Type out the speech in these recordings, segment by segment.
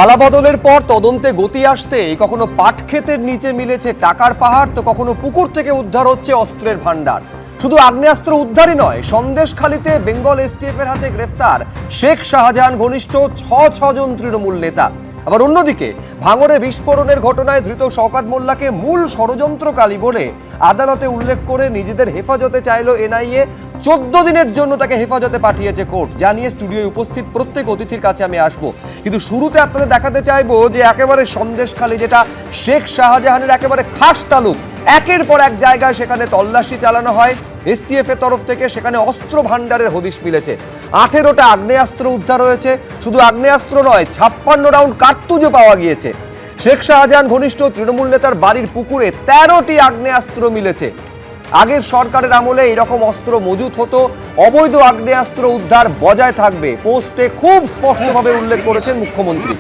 পালাবদলের পর তদন্তে গতি আসতেই কখনো পাট ক্ষেতের নিচে মিলেছে টাকার পাহাড়, তো কখনো পুকুর থেকে উদ্ধার হচ্ছে অস্ত্রের ভান্ডার। শুধু আগ্নেয়াস্ত্র উদ্ধারই নয়, সন্দেশখালীতে বেঙ্গল এসটিএফ এর হাতে গ্রেফতার শেখ শাহজাহান ঘনিষ্ঠ ছজন তৃণমূল নেতা। আবার অন্যদিকে ভাঙড়ে বিস্ফোরণের ঘটনায় ধৃত শওকত মোল্লাকে মূল ষড়যন্ত্রকারী বলে আদালতে উল্লেখ করে নিজেদের হেফাজতে চাইল এনআইএ। 14 দিনের জন্য তাকে হেফাজতে পাঠিয়েছে কোর্ট। জানিয়ে স্টুডিওয় উপস্থিত প্রত্যেক অতিথির কাছে আমি আসবো, কিন্তু শুরুতে আপনাদের দেখাতে চাইবো যে একেবারে সন্দেশখালী, যেটা শেখ শাহজাহানের একেবারে খাস তালুক, একের পর এক জায়গায় সেখানে তল্লাশি চালানো হয় এসটিএফ এর তরফ থেকে। সেখানে অস্ত্র ভান্ডারের হদিশ মিলেছে। 18টা আগ্নেয়াস্ত্র উদ্ধার হয়েছে। শুধু আগ্নেয়াস্ত্র নয়, 56 রাউন্ড কার্তুজও পাওয়া গিয়েছে। শেখ শাহজাহান ঘনিষ্ঠ তৃণমূল নেতার বাড়ির পুকুরে 13টি আগ্নেয়াস্ত্র মিলেছে। আগের সরকারের আমলে এরকম অস্ত্র মজুত হতো। অবৈধ আগ্নেয়াস্ত্র উদ্ধার বজায় থাকবে, পোস্টে খুব স্পষ্টভাবে উল্লেখ করেছেন মুখ্যমন্ত্রী।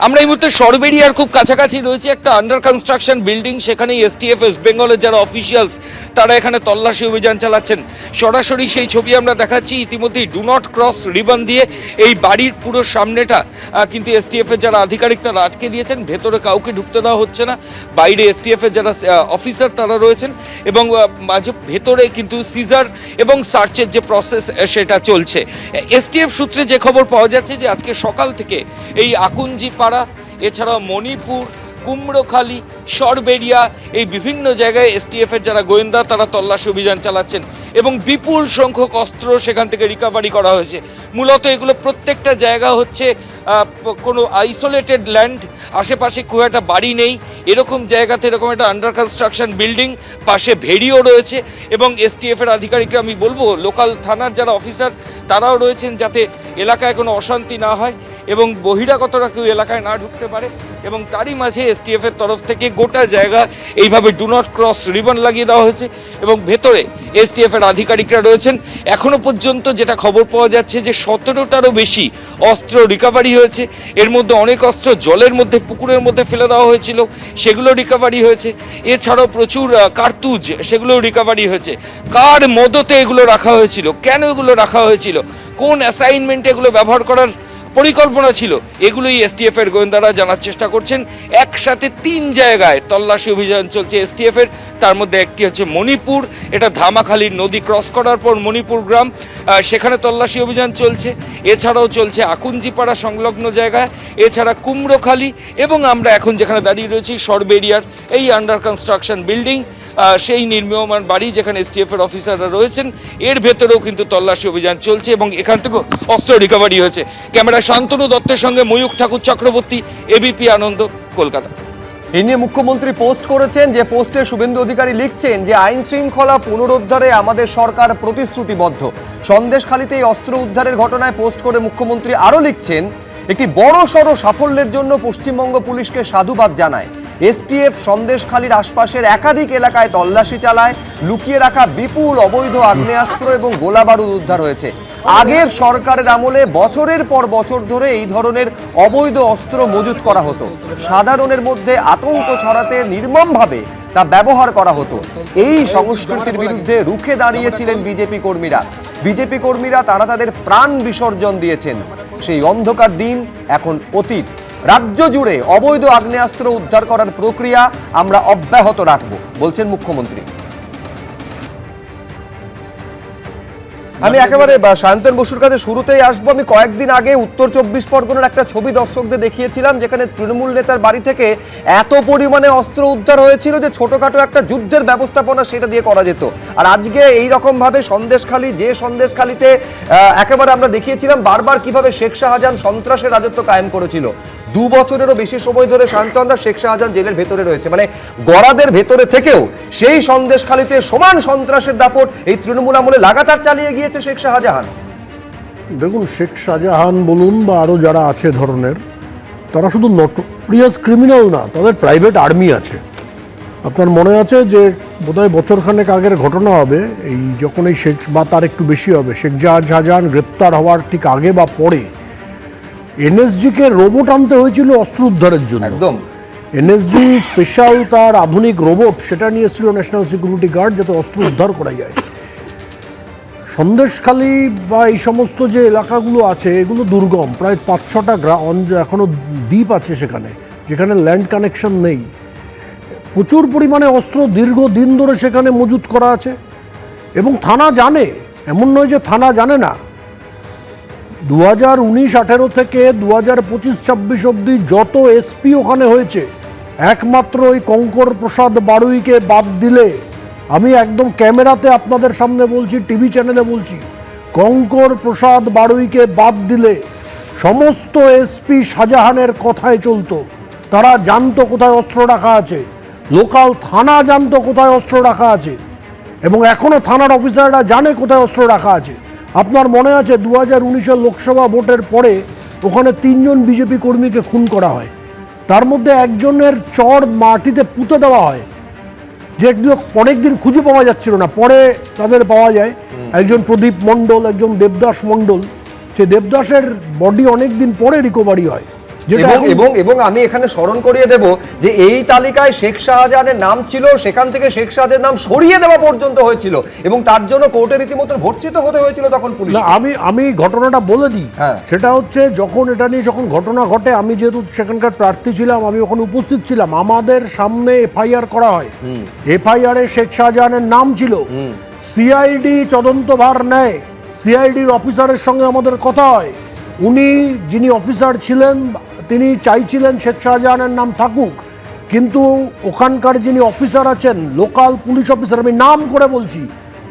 আমরা এই মুহূর্তে সরবেরিয়ার খুব কাছাকাছি রয়েছে, একটা আন্ডার কনস্ট্রাকশন বিল্ডিং। সেখানে এসটিএফ ওয়েস্ট বেঙ্গলের যারা অফিসিয়ালস তারা এখানে তল্লাশি অভিযান চালাচ্ছেন। সরাসরি সেই ছবি আমরা দেখাচ্ছি। ইতিমধ্যেই ডু নট ক্রস রিবন দিয়ে এই বাড়ির পুরো সামনেটা কিন্তু এসটিএফ এর যারা আধিকারিক তারা আটকে দিয়েছেন। ভেতরে কাউকে ঢুকতে দেওয়া হচ্ছে না। বাইরে এসটিএফ এর যারা অফিসার তারা রয়েছেন এবং মাঝে ভেতরে কিন্তু সিজার এবং সার্চের যে প্রসেস সেটা চলছে। এসটিএফ সূত্রে যে খবর পাওয়া যাচ্ছে যে আজকে সকাল থেকে এই আকুঞ্জি পাড়া, এছাড়াও মণিপুর, কুমড়োখালী, সরবেরিয়া, এই বিভিন্ন জায়গায় এসটিএফ এর যারা গোয়েন্দা তারা তল্লাশি অভিযান চালাচ্ছেন এবং বিপুল সংখ্যক অস্ত্র সেখান থেকে রিকভারি করা হয়েছে। মূলত এগুলো প্রত্যেকটা জায়গা হচ্ছে কোনো আইসোলেটেড ল্যান্ড, আশেপাশে খুব একটা বাড়ি নেই, এরকম জায়গাতে এরকম একটা আন্ডার কনস্ট্রাকশন বিল্ডিং, পাশে ভেড়িও রয়েছে এবং এসটিএফ এর আধিকারিকরা, আমি বলবো লোকাল থানার যারা অফিসার তারাও রয়েছেন যাতে এলাকায় কোনো অশান্তি না হয় এবং বহিরাগতরা কেউ এলাকায় না ঢুকতে পারে। এবং তারই মাঝে এসটিএফ এর তরফ থেকে গোটা জায়গা এইভাবে ডু নট ক্রস রিবন লাগিয়ে দেওয়া হয়েছে এবং ভেতরে এসটিএফ এর আধিকারিকরা রয়েছেন। এখনো পর্যন্ত যেটা খবর পাওয়া যাচ্ছে যে 17টারও বেশি অস্ত্র রিকভারি হয়েছে। এর মধ্যে অনেক অস্ত্র জলের মধ্যে, পুকুরের মধ্যে ফেলে দেওয়া হয়েছিল, সেগুলো রিকভারি হয়েছে। এছাড়াও প্রচুর কার্তুজ, সেগুলোও রিকভারি হয়েছে। কার মদতে এগুলো রাখা হয়েছিল, কেন এগুলো রাখা হয়েছিল, কোন অ্যাসাইনমেন্টে এগুলো ব্যবহার করার পরিকল্পনা ছিল, এগুলোই এসটিএফ এর গোয়েন্দারা জানার চেষ্টা করছেন। একসাথে 3 জায়গায় তল্লাশি অভিযান চলছে এসটিএফ এর। তার মধ্যে একটি হচ্ছে মণিপুর, এটা ধামাখালীর নদী ক্রস করার পর মণিপুর গ্রাম, সেখানে তল্লাশি অভিযান চলছে। এছাড়াও চলছে আকুঞ্জিপাড়া সংলগ্ন জায়গায়, এছাড়া কুমড়োখালী এবং আমরা এখন যেখানে দাঁড়িয়ে রয়েছি সরবেরিয়ার এই আন্ডার কনস্ট্রাকশন বিল্ডিং, সেই নির্মীয়মান বাড়ি যেখানে এসটিএফ এর অফিসাররা রয়েছেন, এর ভেতরেও কিন্তু তল্লাশি অভিযান চলছে এবং এখান থেকেও অস্ত্র রিকভারি হয়েছে। ক্যামেরা শান্তনু দত্তের সঙ্গে ময়ূখ ঠাকুর চক্রবর্তী, এবিপি আনন্দ, কলকাতা। এই নিয়ে মুখ্যমন্ত্রী পোস্ট করেছেন, যে পোস্টে শুভেন্দু অধিকারী লিখছেন যে আইন শৃঙ্খলা পুনরুদ্ধারে আমাদের সরকার প্রতিশ্রুতিবদ্ধ। সন্দেশখালীতে এই অস্ত্র উদ্ধারের ঘটনায় পোস্ট করে মুখ্যমন্ত্রী আরও লিখছেন, একটি বড় সড় সাফল্যের জন্য পশ্চিমবঙ্গ পুলিশকে সাধুবাদ জানায়। এসটিএফ সন্দেশখালীর আশপাশের একাধিক এলাকায় তল্লাশি চালায়, লুকিয়ে রাখা বিপুল অবৈধ আগ্নেয়াস্ত্র এবং গোলাবারুদ উদ্ধার হয়েছে। আগের সরকারের আমলে বছরের পর বছর ধরে এই ধরনের অবৈধ অস্ত্র মজুত করা হতো। সাধারণের মধ্যে আতঙ্ক ছড়াতে নির্মমভাবে তা ব্যবহার করা হতো। এই সংস্কৃতির বিরুদ্ধে রুখে দাঁড়িয়েছিলেন বিজেপি কর্মীরা। বিজেপি কর্মীরা তারা তাদের প্রাণ বিসর্জন দিয়েছেন। সেই অন্ধকার দিন এখন অতীত। রাজ্য জুড়ে অবৈধ আগ্নেয়াস্ত্র উদ্ধার করার প্রক্রিয়া আমরা অব্যাহত রাখব, বলছেন মুখ্যমন্ত্রী। আমি একেবারে সায়ন্তন বসুর কাছে শুরুতেই আসবো। আমি কয়েকদিন আগে উত্তর 24 পরগনার একটা ছবি দর্শকদের দেখিয়েছিলাম, যেখানে তৃণমূল নেতার বাড়ি থেকে এত পরিমাণে অস্ত্র উদ্ধার হয়েছিল যে ছোটখাটো একটা যুদ্ধের ব্যবস্থাপনা সেটা দিয়ে করা যেত। আর আজকে এই রকম ভাবে সন্দেশখালী, যে সন্দেশখালীতে একেবারে আমরা দেখিয়েছিলাম বারবার কিভাবে শেখ শাহজাহান সন্ত্রাসের রাজত্ব কায়েম করেছিল। 2 বছরেরও বেশি সময় ধরে শান্তনদা শেখ শাহজাহান জেলের ভেতরে রয়েছে, মানে গড়াদের ভেতরে থেকেও সেই সন্দেশখালীতে সমান সন্ত্রাসের দাপট এই তৃণমূল আমলে লাগাতার চালিয়ে গিয়েছে শেখ শাহজাহান। দেখুন, শেখ শাহজাহান বলুন বা আরও যারা আছে ধরনের, তারা শুধু নটোরিয়াস ক্রিমিনাল না, তাদের প্রাইভেট আর্মি আছে। আপনার মনে আছে যে বোধহয় বছরখানেক আগের ঘটনা হবে, এই যখন এই শেখ বা তার একটু বেশি হবে, শেখ শাহজাহান গ্রেপ্তার হওয়ার ঠিক আগে বা পরে এনএসজিকে রোবট আনতে হয়েছিল অস্ত্র উদ্ধারের জন্য। একদম এনএসজি স্পেশাল তার আধুনিক রোবট সেটা নিয়ে এসেছিল ন্যাশনাল সিকিউরিটি গার্ড, যাতে অস্ত্র উদ্ধার করা যায়। সন্দেশখালী বা এই সমস্ত যে এলাকাগুলো আছে এগুলো দুর্গম, প্রায় 5-6টা এখনও দ্বীপ আছে সেখানে, যেখানে ল্যান্ড কানেকশন নেই। প্রচুর পরিমাণে অস্ত্র দীর্ঘদিন ধরে সেখানে মজুত করা আছে এবং থানা জানে, এমন নয় যে থানা জানে না। 2019-18 থেকে 2025-26 অবধি যত এসপি ওখানে হয়েছে, একমাত্র ওই কঙ্কর প্রসাদ বাড়ুইকে বাদ দিলে, আমি একদম ক্যামেরাতে আপনাদের সামনে বলছি, টিভি চ্যানেলে বলছি, কঙ্কর প্রসাদ বাড়ুইকে বাদ দিলে সমস্ত এসপি শাহজাহানের কথায় চলতো। তারা জানতো কোথায় অস্ত্র রাখা আছে, লোকাল থানা জানতো কোথায় অস্ত্র রাখা আছে, এবং এখনও থানার অফিসাররা জানে কোথায় অস্ত্র রাখা আছে। আপনার মনে আছে 2019-এর লোকসভা ভোটের পরে ওখানে 3 জন বিজেপি কর্মীকে খুন করা হয়, তার মধ্যে একজনের চর মাটিতে পুঁতে দেওয়া হয়, যে অনেকদিন খুঁজে পাওয়া যাচ্ছিল না, পরে তাদের পাওয়া যায়। একজন প্রদীপ মণ্ডল, একজন দেবদাস মণ্ডল। সে দেবদাসের বডি অনেকদিন পরে রিকভারি হয়। এবং আমি এখানে স্মরণ করিয়ে দেব যে এই তালিকায় শেখ শাহজাহানের নাম ছিল, সেখান থেকে শেখ শাহজাহানের নাম সরিয়ে দেওয়া পর্যন্ত হয়েছিল এবং তার জন্য কোর্টে রীতিমতো ভর্ৎসিত হতে হয়েছিল তখন পুলিশ। আমি ঘটনাটা বলে দিই। সেটা হচ্ছে যখন এটা নিয়ে যখন ঘটনা ঘটে, আমি যেহেতু সেখানকার প্রার্থী ছিলাম, আমি ওখানে উপস্থিত ছিলাম, আমাদের সামনে এফআইআর করা হয়। এফআইআরে শেখ শাহজাহানের নাম ছিল। সিআইডি তদন্তভার নেয়, সিআইডির অফিসারের সঙ্গে আমাদের কথা হয়। উনি যিনি অফিসার ছিলেন তিনি চাইছিলেন শেখ শাহজাহানের নাম থাকুক, কিন্তু ওখানকার যিনি অফিসার আছেন, লোকাল পুলিশ অফিসার, আমি নাম করে বলছি,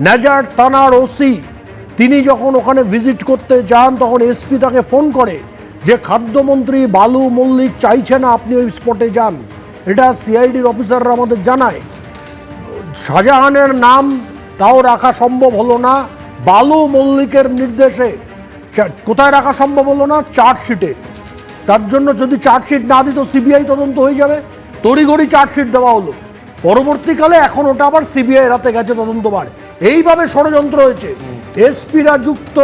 নেজার থানার ওসি, তিনি যখন ওখানে ভিজিট করতে যান তখন এসপি তাকে ফোন করে যে খাদ্যমন্ত্রী বালু মল্লিক চাইছে না আপনি ওই স্পটে যান। এটা সিআইডির অফিসাররা আমাদের জানায়। শাহজাহানের নাম তাও রাখা সম্ভব হলো না, বালু মল্লিকের নির্দেশে। কোথায় রাখা সম্ভব হলো না? চার্জশিটে। তার জন্য যদি চার্জশিট না দিত সিবিআই তদন্ত হয়ে যাবে, তড়িঘড়ি চার্জশিট দেওয়া হলো। পরবর্তীকালে এখন ওটা আবার সিবিআই হাতে গেছে তদন্তভার। এইভাবে ষড়যন্ত্র হয়েছে। এসপিরা যুক্ত,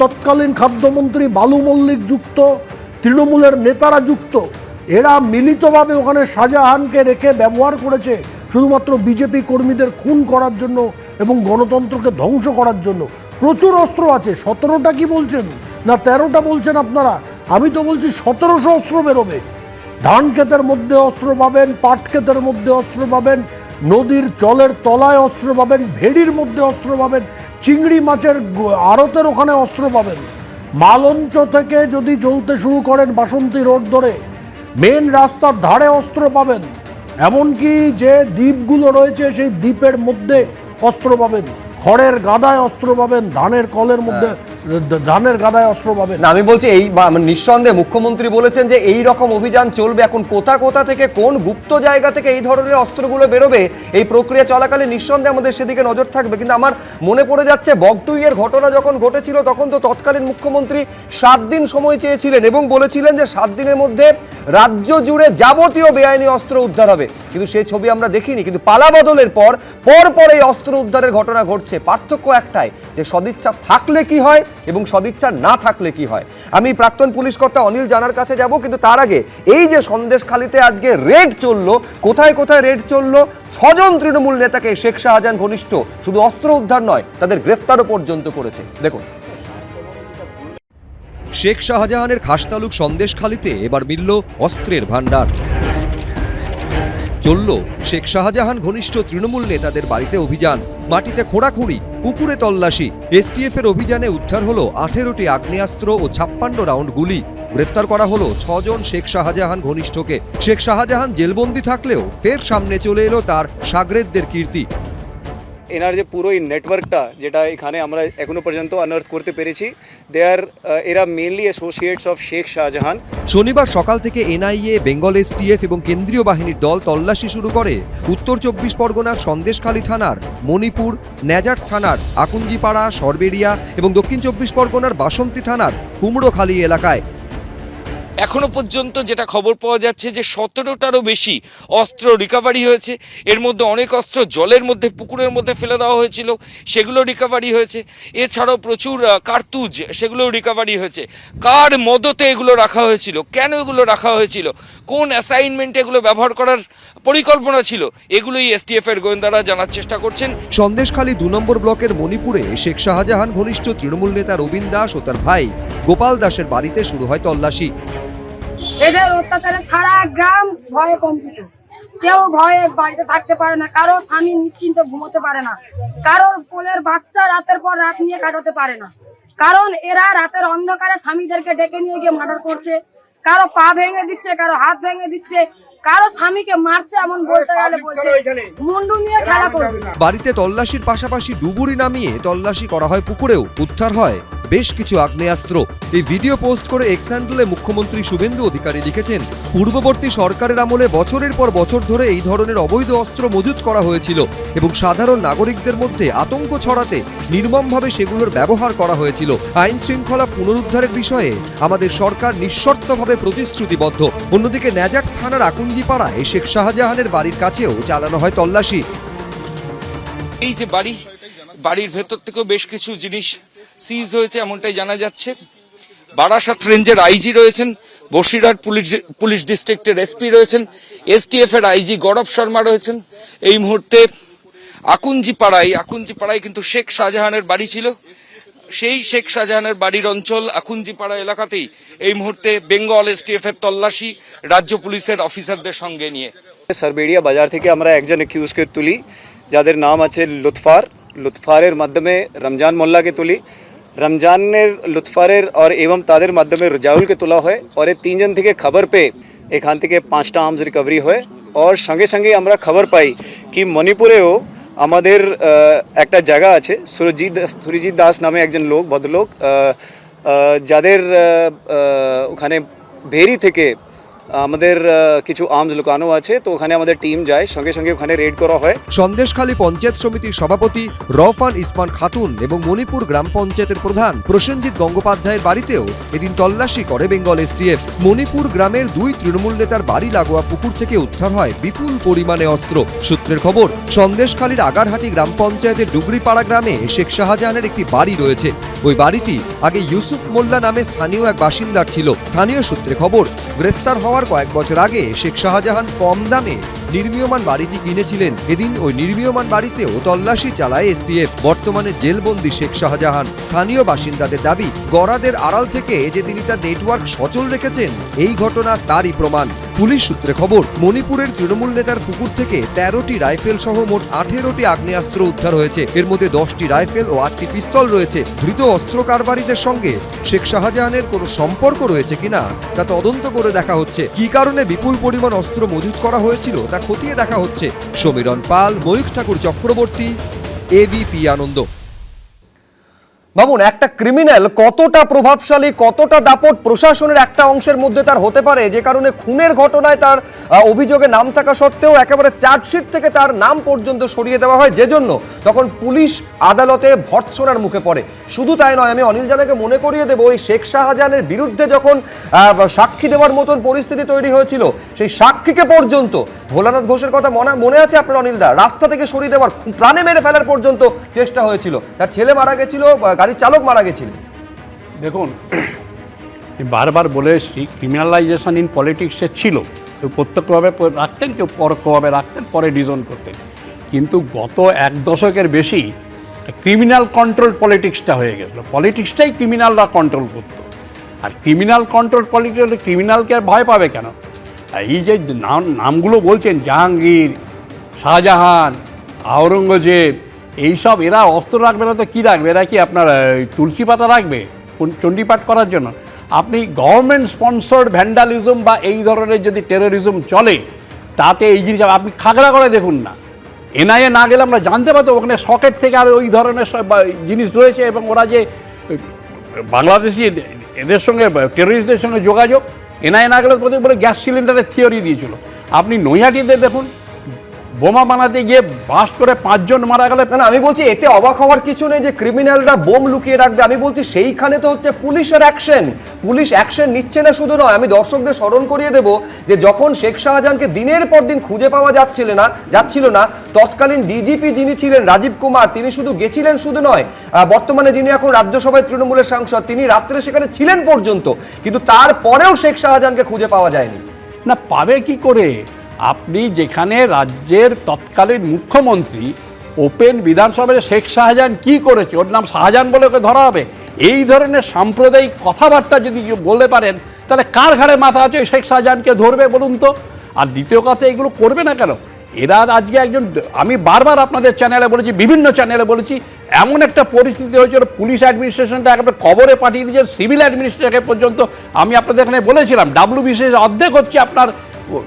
তৎকালীন খাদ্যমন্ত্রী বালু মল্লিক যুক্ত, তৃণমূলের নেতারা যুক্ত। এরা মিলিতভাবে ওখানে শাহজাহানকে রেখে ব্যবহার করেছে শুধুমাত্র বিজেপি কর্মীদের খুন করার জন্য এবং গণতন্ত্রকে ধ্বংস করার জন্য। প্রচুর অস্ত্র আছে। 17টা কি বলছেন না 13টা বলছেন আপনারা? আমি তো বলছি 1700 অস্ত্র বেরোবে। ধান ক্ষেতের মধ্যে অস্ত্র পাবেন, পাট ক্ষেতের মধ্যে অস্ত্র পাবেন, নদীর জলের তলায় অস্ত্র পাবেন, ভেড়ির মধ্যে অস্ত্র পাবেন, চিংড়ি মাছের আড়তের ওখানে অস্ত্র পাবেন। মালঞ্চ থেকে যদি চলতে শুরু করেন বাসন্তী রোড ধরে, মেন রাস্তার ধারে অস্ত্র পাবেন। এমনকি যে দ্বীপগুলো রয়েছে সেই দ্বীপের মধ্যে অস্ত্র পাবেন, খড়ের গাদায় অস্ত্র পাবেন, ধানের কলের মধ্যে ধানের গাদায় অস্ত্র পাবেন। না, আমি বলছি এই নিঃসন্দেহে মুখ্যমন্ত্রী বলেছেন যে এই রকম অভিযান চলবে। এখন কোথা কোথা থেকে কোন গুপ্ত জায়গা থেকে এই ধরনের অস্ত্রগুলো বেরোবে, এই প্রক্রিয়া চলাকালীন নিঃসন্দেহে আমাদের সেদিকে নজর থাকবে। কিন্তু আমার মনে পড়ে যাচ্ছে বগটুইয়ের ঘটনা যখন ঘটেছিল তখন তো তৎকালীন মুখ্যমন্ত্রী 7 দিন সময় চেয়েছিলেন এবং বলেছিলেন যে 7 দিনের মধ্যে রাজ্য জুড়ে যাবতীয় বেআইনি অস্ত্র উদ্ধার হবে। কিন্তু সেই ছবি আমরা দেখিনি। কিন্তু পালা বদলের পর এই অস্ত্র উদ্ধারের ঘটনা ঘটছে। পার্থক্য একটাই, যে সদিচ্ছা থাকলে কি হয় এবং সদিচ্ছা না থাকলে কি হয়। আমি প্রাক্তন পুলিশ কর্তা অনিল জানার কাছে যাব, কিন্তু তার আগে এই যে সন্দেশখালীতে আজকে রেড চললো, কোথায় কোথায় রেড চললো, 6 জন তৃণমূল নেতাকে শেখ শাহজাহান ঘনিষ্ঠ শুধু অস্ত্র উদ্ধার নয়, তাদের গ্রেফতারও পর্যন্ত করেছে। দেখুন, শেখ শাহজাহানের খাসতালুক সন্দেশখালীতে এবার মিলল অস্ত্রের ভান্ডার। চলল শেখ শাহজাহান ঘনিষ্ঠ তৃণমূল নেতাদের বাড়িতে অভিযান, মাটিতে খোঁড়াখুঁড়ি, পুকুরে তল্লাশি। এসটিএফ এর অভিযানে উদ্ধার হলো 18টি আগ্নেয়াস্ত্র ও 56 রাউন্ড গুলি। গ্রেফতার করা হলো 6 জন শেখ শাহজাহান ঘনিষ্ঠকে। শেখ শাহজাহান জেলবন্দি থাকলেও ফের সামনে চলে এলো তার শাগরেদদের কীর্তি। এনার যে পুরো এই নেটওয়ার্কটা যেটা এখানে আমরা এখনো পর্যন্ত আনআর্থ করতে পেরেছি, এরা mainly associates of Sheikh Shahjahan. শনিবার সকাল থেকে এনআইএ, বেঙ্গল এসটিএফ এবং কেন্দ্রীয় বাহিনীর দল তল্লাশি শুরু করে উত্তর 24 পরগনার সন্দেশখালী থানার, মণিপুর, নেজার থানার আকুঞ্জিপাড়া, সরবেরিয়া এবং দক্ষিণ 24 পরগনার বাসন্তী থানার কুমড়োখালী এলাকায়। এখনো পর্যন্ত যেটা খবর পাওয়া যাচ্ছে যে 17টারও বেশি অস্ত্র রিকভারি হয়েছে। এর মধ্যে অনেক অস্ত্র জলের মধ্যে, পুকুরের মধ্যে ফেলে দেওয়া হয়েছিল, সেগুলো রিকভারি হয়েছে। এছাড়াও প্রচুর কার্তুজ, সেগুলোও রিকভারি হয়েছে। কার মদতে এগুলো রাখা হয়েছিল, কেন এগুলো রাখা হয়েছিল, কোন অ্যাসাইনমেন্টে এগুলো ব্যবহার করার পরিকল্পনা ছিল, এগুলোই এসটিএফ এর গোয়েন্দারা জানার চেষ্টা করছেন। সন্দেশখালী 2 নম্বর ব্লকের মণিপুরে শেখ শাহজাহান ঘনিষ্ঠ তৃণমূল নেতা রবীন দাস ও তার ভাই গোপাল দাসের বাড়িতে শুরু হয় তল্লাশি। এদের অত্যাচারে সারা গ্রাম ভয়ে কম্পিত, কেউ ভয়ে বাড়িতে থাকতে পারে না, কারো স্বামী নিশ্চিন্ত ঘুমোতে পারে না, কারোর কোলের বাচ্চা রাতের পর রাত নিয়ে কাটাতে পারে না, কারণ এরা রাতের অন্ধকারে স্বামীদেরকে ডেকে নিয়ে গিয়ে মার্ডার করছে, কারো পা ভেঙে দিচ্ছে, কারো হাত ভেঙে দিচ্ছে, কারো স্বামীকে মারছে, এমন বলতে গেলে বলছে মুন্ডু নিয়ে খেলা করবে। বাড়িতে তল্লাশির পাশাপাশি ডুবুরি নামিয়ে তল্লাশি করা হয় পুকুরেও, উদ্ধার হয় বেশ কিছু আগ্নেয়াস্ত্র। এই ভিডিও পোস্ট করে এক্স হ্যান্ডেলে মুখ্যমন্ত্রী শুভেন্দু অধিকারী লিখেছেন, পূর্ববর্তী সরকারের আমলে বছরের পর বছর ধরে এই ধরনের অবৈধ অস্ত্র মজুত করা হয়েছিল এবং সাধারণ নাগরিকদের মধ্যে আতঙ্ক ছড়াতে নির্মমভাবে সেগুলোর ব্যবহার করা হয়েছিল। আইন শৃঙ্খলা পুনরুদ্ধারের বিষয়ে আমাদের সরকার নিঃশর্তভাবে প্রতিশ্রুতিবদ্ধ। অন্যদিকে ন্যাজাট থানার আকুঞ্জিপাড়ায় শেখ শাহজাহানের বাড়ির কাছেও চালানো হয় তল্লাশি। এই যে বাড়ির ভেতর থেকেও বেশ কিছু জিনিস সিজ হয়েছে এমনটাই জানা যাচ্ছে। বারাসাত রেঞ্জের আইজি রয়েছেন, বসিরহাট পুলিশ ডিস্ট্রিক্টের এসপি রয়েছেন, এসটিএফ এর আইজি গৌরব শর্মা রয়েছেন। এই মুহূর্তে আকুঞ্জিপাড়ায় কিন্তু শেখ শাহজাহানের বাড়ি ছিল। সেই শেখ শাহজাহানের বাড়ির অঞ্চল আকুঞ্জিপাড়া এলাকাতেই এই মুহূর্তে বেঙ্গল এসটিএফ এর তল্লাশি রাজ্য পুলিশের অফিসারদের সঙ্গে নিয়ে। সারবেড়িয়া বাজার থেকে আমরা একজন অ্যাকিউজকে তুলি, যাদের নাম আছে লুৎফারের মাধ্যমে রমজান মোল্লাকে তুলি, রমজানের লুৎফারের আর এবং তাদের মাধ্যমে রাজাউলকে তোলা হয়। আর এই তিনজন থেকে খবর পেয়ে এখান থেকে 5টা আর্মস রিকভারি হয়। আর সঙ্গে সঙ্গে আমরা খবর পাই কি মণিপুরেও আমাদের একটা জায়গা আছে, সুরজিৎ দাস নামে একজন লোক, ভদ্রলোক, যাদের ওখানে ভেরি থেকে আমাদের কিছু আর্মস লুকানো আছে, তো ওখানে আমাদের টিম যায়, সঙ্গে সঙ্গে ওখানে রেড করা হয়। সন্দেশখালী পঞ্চায়েত সমিতির সভাপতি রওফান ইসমান খাতুন এবং মণিপুর গ্রাম পঞ্চায়েতের প্রধান প্রসেনজিৎ গঙ্গোপাধ্যায়ের বাড়িতেও এদিন তল্লাশি করে বেঙ্গল এসটিএফ। মণিপুর গ্রামের 2 তৃণমূল নেতার বাড়ি লাগোয়া পুকুর থেকে উদ্ধার হয় বিপুল পরিমাণে অস্ত্র। সূত্রের খবর, সন্দেশখালীর আগারহাটি গ্রাম পঞ্চায়েতের ডুগরিপাড়া গ্রামে শেখ শাহজাহানের একটি বাড়ি রয়েছে। ওই বাড়িটি আগে ইউসুফ মোল্লা নামে স্থানীয় এক বাসিন্দার ছিল। স্থানীয় সূত্রে খবর, গ্রেফতার হওয়ার কয়েক বছর আগে শেখ শাহজাহান কম দামে নির্মীয়মান বাড়িটি কিনেছিলেন। এদিন ওই নির্মীয়মান বাড়িতেও তল্লাশি চালায় এসটিএফ। বর্তমানে জেলবন্দি শেখ শাহজাহান। স্থানীয় বাসিন্দাদের দাবি, গরাদের আড়াল থেকে যে তিনি তার নেটওয়ার্ক সচল রেখেছেন, এই ঘটনা তারই প্রমাণ। পুলিশ সূত্রে খবর, মণিপুরের তৃণমূল নেতার পুকুর থেকে 13টি রাইফেল সহ মোট 18টি আগ্নেয়াস্ত্র উদ্ধার হয়েছে। এর মধ্যে 10টি রাইফেল ও 8টি পিস্তল রয়েছে। ধৃত অস্ত্র কারবারিদের সঙ্গে শেখ শাহজাহানের কোনো সম্পর্ক রয়েছে কিনা তা তদন্ত করে দেখা হচ্ছে। কি কারণে বিপুল পরিমাণ অস্ত্র মজুত করা হয়েছিল তা খতিয়ে দেখা হচ্ছে। সমীরণ পাল, ময়ূখ ঠাকুর চক্রবর্তী, এবিপি আনন্দ। মামুন, একটা ক্রিমিনাল কতটা প্রভাবশালী, কতটা দাপট প্রশাসনের একটা অংশের মধ্যে তার হতে পারে, যে কারণে খুনের ঘটনায় তার অভিযোগে নাম থাকা সত্ত্বেও একেবারে চার্জশিট থেকে তার নাম পর্যন্ত সরিয়ে দেওয়া হয়, যে জন্য তখন পুলিশ আদালতে ভর্ৎসনার মুখে পড়ে। শুধু তাই নয়, আমি অনিল জানাকে মনে করিয়ে দেবো, এই শেখ শাহজাহানের বিরুদ্ধে যখন সাক্ষী দেওয়ার মতন পরিস্থিতি তৈরি হয়েছিল, সেই সাক্ষীকে পর্যন্ত ভোলানাথ ঘোষের কথা মনে আছে আপনার অনিলদা, রাস্তা থেকে সরিয়ে দেওয়ার, প্রাণে মেরে ফেলার পর্যন্ত চেষ্টা হয়েছিল। তার ছেলে মারা গেছিল, গাড়ির চালক মারা গেছিল। দেখুন, বারবার বলে এসেছি, ক্রিমিনালাইজেশন ইন পলিটিক্সে ছিল, কেউ প্রত্যক্ষভাবে রাখতেন, কেউ পরোক্ষভাবে রাখতেন, পরে ডিজন করতেন। কিন্তু গত 1 দশকের বেশি ক্রিমিনাল কন্ট্রোল পলিটিক্সটা হয়ে গেছিলো। পলিটিক্সটাই ক্রিমিনালরা কন্ট্রোল করতো। আর ক্রিমিনাল কন্ট্রোল পলিটিক্স, ক্রিমিনালকে আর ভয় পাবে কেন? এই যে নামগুলো বলছেন, জাহাঙ্গীর, শাহজাহান, আওরঙ্গজেব, এইসব, এরা অস্ত্র রাখবে না তো কী রাখবে? এরা কি আপনার তুলসী পাতা রাখবে চণ্ডীপাঠ করার জন্য? আপনি গভর্নমেন্ট স্পন্সর্ড ভ্যান্ডালিজম বা এই ধরনের যদি টেরোরিজম চলে, তাতে এই জিনিস আপনি খাগড়া করে দেখুন না, এনআইএ না গেলে আমরা জানতে পারতাম ওখানে সকেট থেকে আর ওই ধরনের জিনিস রয়েছে, এবং ওরা যে বাংলাদেশি এদের সঙ্গে টেরোরিস্টদের সঙ্গে যোগাযোগ, এনআইএ না গেলে বলে গ্যাস সিলিন্ডারের থিওরি দিয়েছিল। আপনি নৈহাটিতে দেখুন, বোমা বানাতে গিয়ে বাস করে 5 জন মারা গেলে না না, আমি বলছি এতে অবাক হওয়ার কিছু নেই যে ক্রিমিনালরা বোম লুকিয়ে রাখবে। আমি বলছি সেইখানে তো হচ্ছে পুলিশের অ্যাকশন। পুলিশ অ্যাকশন নিচ্ছে না শুধু নয়, আমি দর্শকদের স্মরণ করিয়ে দেব যে যখন শেখ শাহজাহানকে দিনের পর দিন খুঁজে পাওয়া যাচ্ছিল না, তৎকালীন ডিজিপি যিনি ছিলেন রাজীব কুমার, তিনি শুধু গেছিলেন শুধু নয়, বর্তমানে যিনি এখন রাজ্যসভায় তৃণমূলের সাংসদ, তিনি রাত্রে সেখানে ছিলেন পর্যন্ত, কিন্তু তারপরেও শেখ শাহজাহানকে খুঁজে পাওয়া যায়নি। না পাবে কি করে? আপনি যেখানে রাজ্যের তৎকালীন মুখ্যমন্ত্রী ওপেন বিধানসভায় শেখ শাহজাহান কি করেছে, ওর নাম শাহজাহান বলে ওকে ধরা হবে? এই ধরনের সাম্প্রদায়িক কথাবার্তা যদি কেউ বলতে পারেন, তাহলে কার ঘাড়ে মাথা আছে শেখ শাহজাহানকে ধরবে বলুন তো? আর দ্বিতীয় কথা, এগুলো করবে না কেন? এরা আজকে একজন, আমি বারবার আপনাদের চ্যানেলে বলেছি, বিভিন্ন চ্যানেলে বলেছি, এমন একটা পরিস্থিতি হয়েছিল পুলিশ অ্যাডমিনিস্ট্রেশনটা একেবারে কবরে পাঠিয়ে দিয়েছে, সিভিল অ্যাডমিনিস্ট্রেশন পর্যন্ত। আমি আপনাদের এখানে বলেছিলাম WBCS অর্ধেক হচ্ছে আপনার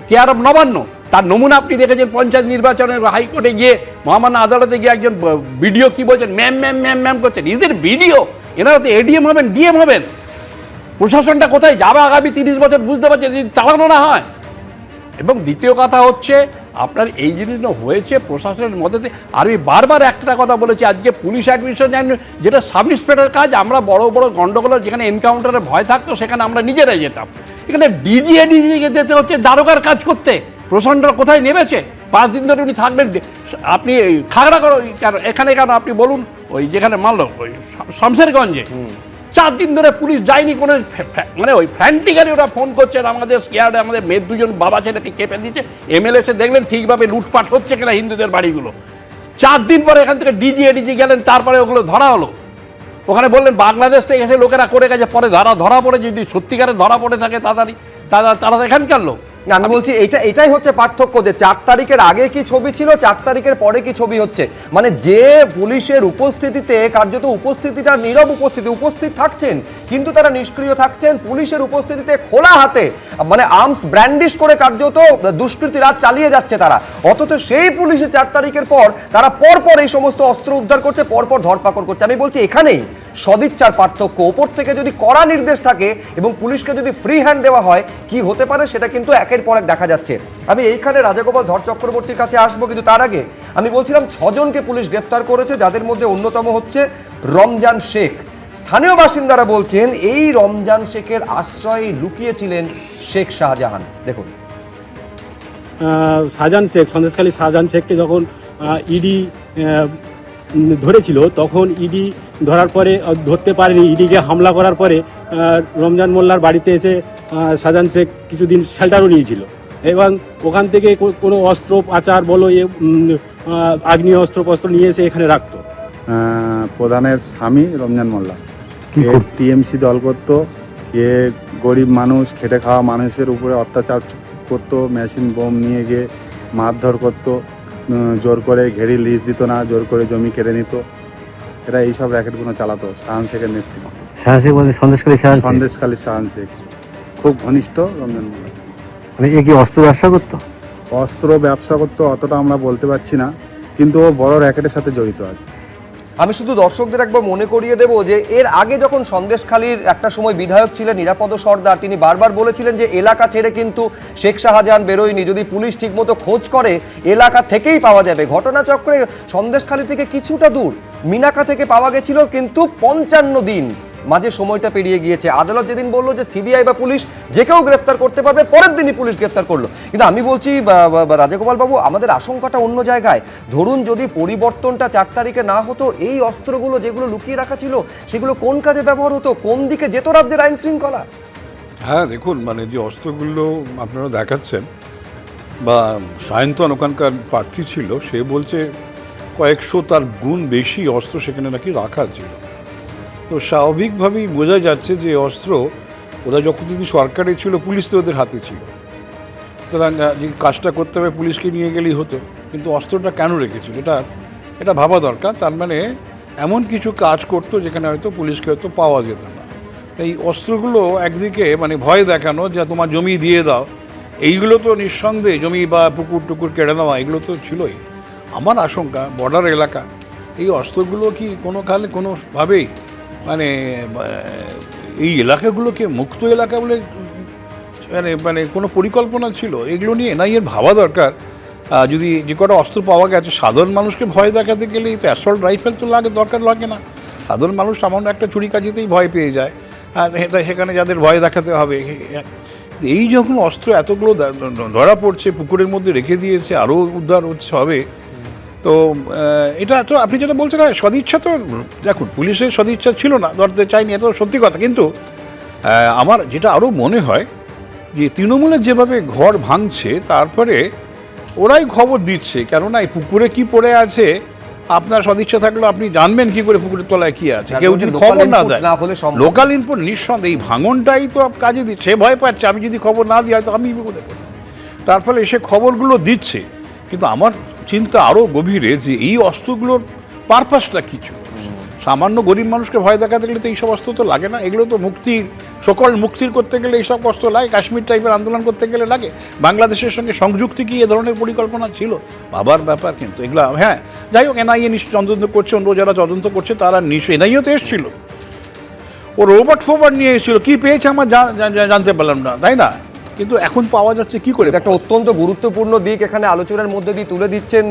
কেয়ার অফ নবান্ন। তার নমুনা আপনি দেখেছেন পঞ্চায়েত নির্বাচনের হাইকোর্টে গিয়ে, মহামান্য আদালতে গিয়ে একজন বিডিও কি বলছেন, ম্যাম ম্যাম ম্যাম ম্যাম করছেন। ইজের বিডিও, এনারা তো এডিএম হবেন, ডিএম হবেন। প্রশাসনটা কোথায় যাবে আগামী 30 বছর বুঝতে পারছেন, যদি চালানো না হয়। এবং দ্বিতীয় কথা হচ্ছে আপনার এই জিনিসটা হয়েছে প্রশাসনের মধ্যে। আর আমি বারবার একটা কথা বলেছি, আজকে পুলিশ অ্যাডমিনিস্ট্রেশন যেটা সাব ইন্সপেক্টর কাজ, আমরা বড় বড় গন্ডগোলের যেখানে এনকাউন্টারের ভয় থাকতো সেখানে আমরা নিজেরাই যেতাম। এখানে ডিজি এডিজিকে যেতে হচ্ছে দারোগার কাজ করতে। প্রশাসনটা কোথায় নেমেছে? 5 দিন ধরে উনি থাকবেন। আপনি খাগড়া করো কেন, এখানে কেন আপনি বলুন, ওই যেখানে মানলো ওই শামশেরগঞ্জে 4 দিন ধরে পুলিশ যায়নি। কোনো মানে ওই ফ্র্যান্টিকারি ওরা ফোন করছেন, আমাদের স্কেয়ার্ডে আমাদের মেয়ের 2জন বাবা ছেলেকে কেঁপে দিচ্ছে। এমএলএ এসে দেখলেন ঠিকভাবে লুটপাট হচ্ছে কিনা হিন্দুদের বাড়িগুলো। 4 দিন পরে এখান থেকে ডিজি এডিজি গেলেন, তারপরে ওগুলো ধরা হলো। ওখানে বললেন বাংলাদেশ থেকে এসে লোকেরা করে গেছে, পরে ধরা পড়ে, যদি সত্যিকারে ধরা পড়ে থাকে তারা এখানকার লোক। না, আমি বলছি এটাই হচ্ছে পার্থক্য, যে 4 তারিখের আগে কি ছবি ছিল, 4 তারিখের পরে কি ছবি হচ্ছে। মানে যে পুলিশের উপস্থিতিতে কার্যত উপস্থিতিটা নীরব উপস্থিত থাকছেন, কিন্তু তারা নিষ্ক্রিয় থাকছেন। পুলিশের উপস্থিতিতে খোলা হাতে মানে আর্মস ব্র্যান্ডিশ করে কার্যত দুষ্কৃতী রাত চালিয়ে যাচ্ছে তারা। অথচ সেই পুলিশে 4 তারিখের পর তারা পরপর এই সমস্ত অস্ত্র উদ্ধার করছে, পরপর ধরপাকড় করছে। আমি বলছি এখানেই সদিচ্ছার পার্থক্য। ওপর থেকে যদি কড়া নির্দেশ থাকে এবং পুলিশকে যদি ফ্রি হ্যান্ড দেওয়া হয়, কি হতে পারে সেটা কিন্তু একের পর এক দেখা যাচ্ছে। আমি এইখানে রাজাগোপাল ধর চক্রবর্তীর কাছে আসবো, কিন্তু তার আগে আমি বলছিলাম 6 জনকে পুলিশ গ্রেফতার করেছে, যাদের মধ্যে অন্যতম হচ্ছে রমজান শেখ। স্থানীয় বাসিন্দারা বলছেন এই রমজান শেখের আশ্রয়ে লুকিয়েছিলেন শেখ শাহজাহান। দেখুন, শাহজাহান শেখ, সন্দেশখালী শাহজাহান শেখকে যখন ইডি ধরেছিল, তখন ইডি ধরার পরে ধরতে পারেনি। ইডিকে হামলা করার পরে রমজান মোল্লার বাড়িতে এসে শাহজাহান শেখ কিছুদিন শেল্টারও নিয়েছিল, এবং ওখান থেকে কোনো অস্ত্র আচার বলো, আগ্নেয় অস্ত্র নিয়ে এসে এখানে রাখতো। প্রধানের স্বামী রমজান মোল্লা টিএমসি দল করতো। এ গরিব মানুষ, খেটে খাওয়া মানুষের উপরে অত্যাচার করতো, মেশিন বোম নিয়ে গিয়ে মারধর করতো, জোর করে ঘেরি লিজ দিত না, জোর করে জমি কেড়ে নিত। এরা এইসব র্যাকেটগুলো চালাতো শাহান শেখের নেতৃত্বে। শাহান শেখ বলতে সন্দেশখালী শাহান শেখ খুব ঘনিষ্ঠ রমজান মোল্লা। মানে এ কি অস্ত্র ব্যবসা করতো? অস্ত্র ব্যবসা করতো অতটা আমরা বলতে পারছি না, কিন্তু ও বড় র্যাকেটের সাথে জড়িত আছে। আমি শুধু দর্শকদের একবার মনে করিয়ে দেব যে এর আগে যখন সন্দেশখালীর একটা সময় বিধায়ক ছিলেন নিরাপদ সর্দার, তিনি বারবার বলেছিলেন যে এলাকা ছেড়ে কিন্তু শেখ শাহজাহান বেরোয়নি, যদি পুলিশ ঠিকমতো খোঁজ করে এলাকা থেকেই পাওয়া যাবে। ঘটনাচক্রে সন্দেশখালী থেকে কিছুটা দূর মিনাকা থেকে পাওয়া গেছিল, কিন্তু 55 দিন মাঝে সময়টা পেরিয়ে গিয়েছে। আদালত যেদিন বললো যে সিবিআই বা পুলিশ যে কেউ গ্রেফতার করতে পারবে, পরের দিনই পুলিশ গ্রেফতার করলো। কিন্তু আমি বলছি রাজাগোপাল বাবু, আমাদের আশঙ্কাটা অন্য জায়গায়। ধরুন যদি পরিবর্তনটা 4 তারিখে না হতো, এই অস্ত্রগুলো যেগুলো লুকিয়ে রাখা ছিল সেগুলো কোন কাজে ব্যবহার হতো, কোন দিকে যেত রাজ্যের আইন শৃঙ্খলা? হ্যাঁ দেখুন, মানে যে অস্ত্রগুলো আপনারা দেখাচ্ছেন, বা সায়ন্তন ওখানকার প্রার্থী ছিল, সে বলছে কয়েকশো তার গুণ বেশি অস্ত্র সেখানে নাকি রাখা ছিল। তো স্বাভাবিকভাবেই বোঝা যাচ্ছে যে অস্ত্র ওরা যখন যদি সরকারে ছিল, পুলিশ তো ওদের হাতে ছিল, সুতরাং যে কাজটা করতে হবে পুলিশকে নিয়ে গেলেই হতো। কিন্তু অস্ত্রটা কেন রেখেছিল এটা ভাবা দরকার। তার মানে এমন কিছু কাজ করতো যেখানে হয়তো পুলিশকে হয়তো পাওয়া যেত না। এই অস্ত্রগুলো একদিকে মানে ভয় দেখানো, যে তোমার জমি দিয়ে দাও, এইগুলো তো নিঃসন্দেহে জমি বা পুকুর টুকুর কেড়ে নেওয়া, এগুলো তো ছিলই। আমার আশঙ্কা বর্ডার এলাকা, এই অস্ত্রগুলো কি কোনোভাবেই মানে এই এলাকাগুলোকে মুক্ত এলাকা বলে মানে কোনো পরিকল্পনা ছিল এগুলো নিয়ে? না, এর ভাবা দরকার যদি যে কটা অস্ত্র পাওয়া গেছে, সাধারণ মানুষকে ভয় দেখাতে গেলেই তো অ্যাসল্ট রাইফেল তো দরকার লাগে না। সাধারণ মানুষ সামান্য একটা ছুরি কাজিতেই ভয় পেয়ে যায়, আর সেখানে যাদের ভয় দেখাতে হবে। এই যখন অস্ত্র এতগুলো ধরা পড়ছে, পুকুরের মধ্যে রেখে দিয়েছে, আরও উদ্ধার হবে, তো এটা তো আপনি যেটা বলছেন সদিচ্ছা, তো দেখুন পুলিশের সদিচ্ছা ছিল না, ধরতে চাইনি, এত সত্যি কথা। কিন্তু আমার যেটা আরও মনে হয় যে তৃণমূলের যেভাবে ঘর ভাঙছে, তারপরে ওরাই খবর দিচ্ছে, কেননা এই পুকুরে কি পড়ে আছে আপনার সদিচ্ছা থাকলেও আপনি জানবেন কি করে পুকুরের তলায় কি আছে? কেউ যদি খবর না দেয়, লোকাল ইনপুট নিঃসন্দেহে এই ভাঙনটাই তো কাজে দিচ্ছে। সে ভয় পাচ্ছে আমি যদি খবর না দিই হয়তো আমি বিপদে পড়ি, তার ফলে সে খবরগুলো দিচ্ছে। কিন্তু আমার চিন্তা আরও গভীরে যে এই অস্ত্রগুলোর পারপাসটা কিছু। সামান্য গরিব মানুষকে ভয় দেখাতে গেলে তো এইসব অস্ত্র তো লাগে না, এগুলো তো মুক্তির করতে গেলে এইসব অস্ত্র লাগে, কাশ্মীর টাইপের আন্দোলন করতে গেলে লাগে। বাংলাদেশের সঙ্গে সংযুক্তি কি এ ধরনের পরিকল্পনা ছিল? ভাবার ব্যাপার। কিন্তু এগুলো হ্যাঁ, যাই হোক, এনআইএ নিশ্চয় তদন্ত করছে, অন্য যারা তদন্ত করছে তারা নিশ্চয়ই, এনআইএ তো এসেছিল, ও রোবট ফোবট নিয়ে এসেছিল, কি পেয়েছে আমার জানতে পারলাম না, তাই না? কিন্তু এখন পাওয়া যাচ্ছে কি করে? একটা অত্যন্ত গুরুত্বপূর্ণ দিক এখানে আলোচনার মধ্যে দিয়ে তুলে দিচ্ছেন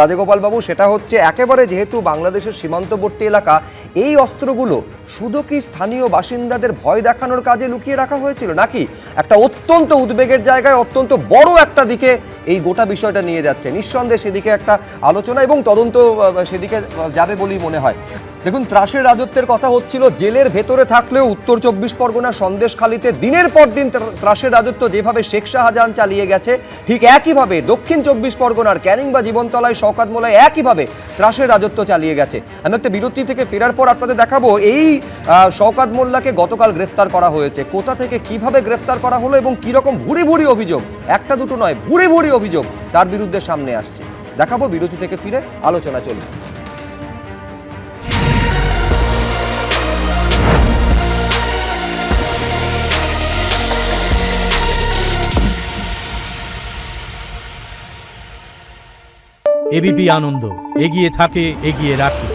রাজগোপাল বাবু, সেটা হচ্ছে একেবারে যেহেতু বাংলাদেশের সীমান্তবর্তী এলাকা, এই অস্ত্রগুলো শুধু কি স্থানীয় বাসিন্দাদের ভয় দেখানোর কাজে লুকিয়ে রাখা হয়েছিল, নাকি একটা অত্যন্ত উদ্বেগের জায়গায় অত্যন্ত বড় একটা দিকে এই গোটা বিষয়টা নিয়ে যাচ্ছে? নিঃসন্দেহে সেদিকে একটা আলোচনা এবং তদন্ত সেদিকে যাবে বলেই মনে হয়। দেখুন, ত্রাসের রাজত্বের কথা হচ্ছিল, জেলের ভেতরে থাকলেও উত্তর 24 পরগনার সন্দেশখালীতে দিনের পর দিন ত্রাসের রাজত্ব যেভাবে শেখ শাহজাহান চালিয়ে গেছে, ঠিক একইভাবে দক্ষিণ 24 পরগনার ক্যানিং বা জীবনতলায় শওকত মোল্লায় একইভাবে ত্রাসের রাজত্ব চালিয়ে গেছে। আমি একটা বিরতি থেকে ফেরার পর আপনাদের দেখাবো এই শওকত মোল্লাকে গতকাল গ্রেফতার করা হয়েছে, কোথা থেকে কিভাবে গ্রেফতার করা হলো এবং কিরকম ভুরি ভুরি অভিযোগ, একটা দুটো নয়, ভুরি ভুরি অভিযোগ তার বিরুদ্ধে সামনে আসছে। দেখাবো, বিরতি থেকে ফিরে আলোচনা চলবে। এবিপি আনন্দ, এগিয়ে থাকে, এগিয়ে রাখে।